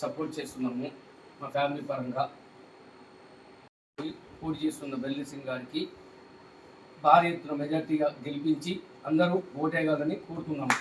Support చేస్తున్నాము. మా family పరంగా పోటీ చేస్తున్న బెల్లి సింగ్ గారికి భారీ ఎత్తున మెజార్టీగా గెలిపించి అందరూ ఓటేయాలని కోరుతున్నాము.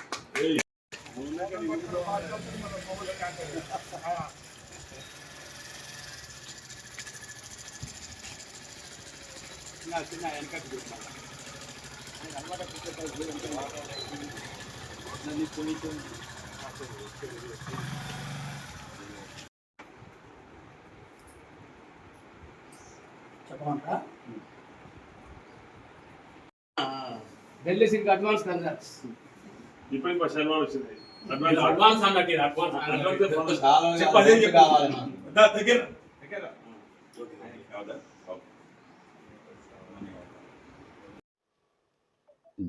Belli Singh advance congrats. ఇప్పుడు వచ్చింది అడ్వాన్స్ అన్నట్టు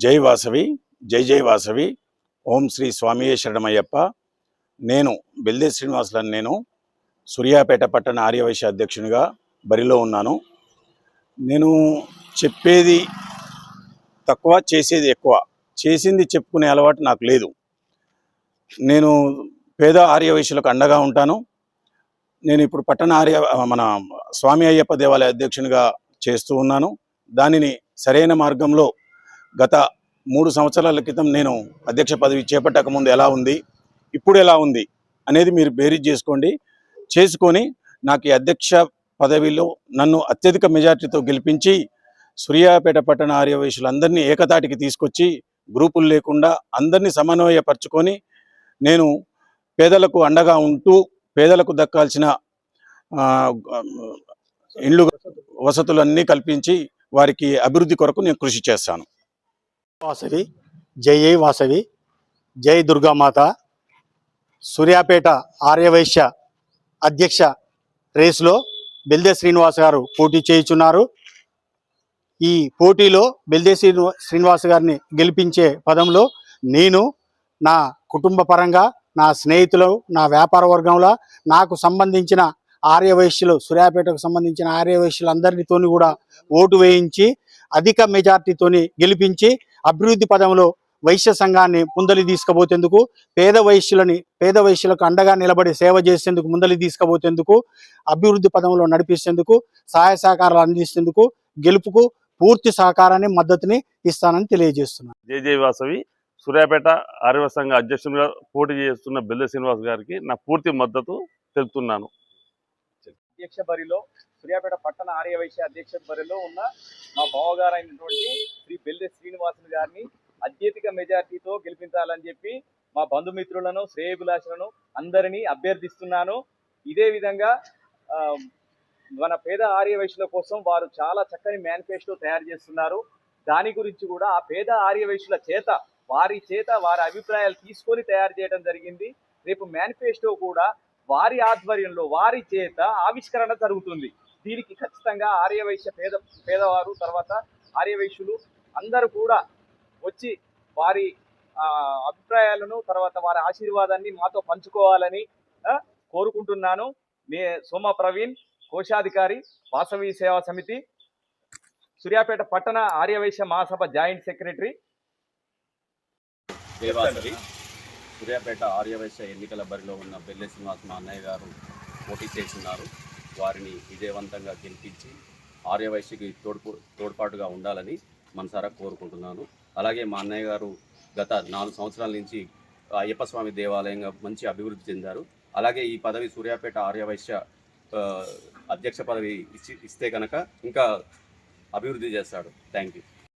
జై వాసవి, జై జై వాసవి. ఓం శ్రీ స్వామియే శరణమయ్యప్ప. నేను బెల్దే శ్రీనివాసులను. నేను సూర్యాపేట పట్టణ ఆర్యవైశ్య అధ్యక్షునిగా బరిలో ఉన్నాను. నేను చెప్పేది తక్కువ, చేసేది ఎక్కువ. చేసింది చెప్పుకునే అలవాటు నాకు లేదు. నేను పేద ఆర్యవైశ్యులకు అండగా ఉంటాను. నేను ఇప్పుడు పట్టణ మన స్వామి అయ్యప్ప దేవాలయ అధ్యక్షునిగా చేస్తూ ఉన్నాను. దానిని సరైన మార్గంలో గత 3 సంవత్సరాల క్రితం నేను అధ్యక్ష పదవి చేపట్టక ముందు ఎలా ఉంది, ఇప్పుడు ఎలా ఉంది అనేది మీరు బేరీజ్ చేసుకొని నాకు ఈ అధ్యక్ష పదవిలో నన్ను అత్యధిక మెజార్టీతో గెలిపించి సూర్యాపేట పట్టణ ఆర్యవైశ్యులందరినీ ఏకతాటికి తీసుకొచ్చి గ్రూపులు లేకుండా అందరినీ సమన్వయపరచుకొని నేను పేదలకు అండగా ఉంటూ పేదలకు దక్కాల్సిన ఇండ్లు వసతులన్నీ కల్పించి వారికి అభివృద్ధి కొరకు నేను కృషి చేస్తాను. వాసవి, జై వాసవి, జై దుర్గామాత. సూర్యాపేట ఆర్యవైశ్య అధ్యక్ష రేసులో బెల్దే శ్రీనివాస్ గారు పోటీ చేయుచున్నారు. ఈ పోటీలో బెల్దే శ్రీనివాస్ గారిని గెలిపించే పదంలో నేను నా కుటుంబ పరంగా, నా స్నేహితులు, నా వ్యాపార వర్గంలో నాకు సంబంధించిన ఆర్యవైశ్యులు, సూర్యాపేటకు సంబంధించిన ఆర్యవైశ్యులందరితో కూడా ఓటు వేయించి అధిక మెజార్టీతోని గెలిపించి అభివృద్ధి పదంలో వైశ్య సంఘాన్ని ముందలి తీసుకుపోతేందుకు, పేద వైశ్యులకు అండగా నిలబడి సేవ చేసేందుకు ముందలి తీసుకుపోతేందుకు, అభివృద్ధి పదంలో నడిపించేందుకు, సహాయ సహకారాలు అందిస్తేందుకు, గెలుపుకు పూర్తి సహకారాన్ని, మద్దతుని ఇస్తానని తెలియజేస్తున్నాను. జై జై వాసవి. సూర్యాపేట ఆర్యవ సంఘ అధ్యక్షునిగా పోటీ చేస్తున్న బెల్దే శ్రీనివాస్ గారికి నా పూర్తి మద్దతు తెలుపుతున్నాను. అధ్యక్ష బరిలో సూర్యాపేట పట్టణ ఆర్యవైశ్య అధ్యక్ష బరిలో ఉన్న మా బావగారైనటువంటి శ్రీ బెల్దే శ్రీనివాసులు గారిని అత్యధిక మెజార్టీతో గెలిపించాలని చెప్పి మా బంధుమిత్రులను, శ్రేయభిలాషులను అందరినీ అభ్యర్థిస్తున్నాను. ఇదే విధంగా మన పేద ఆర్యవైశ్యుల కోసం వారు చాలా చక్కని మేనిఫెస్టో తయారు చేస్తున్నారు. దాని గురించి కూడా ఆ పేద ఆర్యవైశ్యుల చేత వారి అభిప్రాయాలు తీసుకొని తయారు చేయడం జరిగింది. రేపు మేనిఫెస్టో కూడా వారి ఆధ్వర్యంలో వారి చేత ఆవిష్కరణ జరుగుతుంది. దీనికి ఖచ్చితంగా ఆర్యవైశ్య పేదవారు, తర్వాత ఆర్యవైశ్యులు అందరూ కూడా వచ్చి వారి అభిప్రాయాలను, తర్వాత వారి ఆశీర్వాదాన్ని మాతో పంచుకోవాలని కోరుకుంటున్నాను. సోమ ప్రవీణ్, కోశాధికారి, వాసవి సేవా సమితి, సూర్యాపేట పట్టణ ఆర్యవైశ్య మహాసభ జాయింట్ సెక్రటరీ. దేవాసవి. సూర్యాపేట ఆర్యవైశ్య ఎన్నికల బరిలో ఉన్న బెల్దే శ్రీనివాస్ మా అన్నయ్య గారు పోటీ చేస్తున్నారు. వారిని విజయవంతంగా గెలిపించి ఆర్యవైశ్యకి తోడ్పాటుగా ఉండాలని మనసారా కోరుకుంటున్నాను. అలాగే మా అన్నయ్య గారు గత 4 సంవత్సరాల నుంచి అయ్యప్ప స్వామి దేవాలయంగా మంచి అభివృద్ధి చెందారు. అలాగే ఈ పదవి సూర్యాపేట ఆర్యవైశ్య అధ్యక్ష పదవి ఇస్తే కనుక ఇంకా అభివృద్ధి చేస్తాడు. Thank you.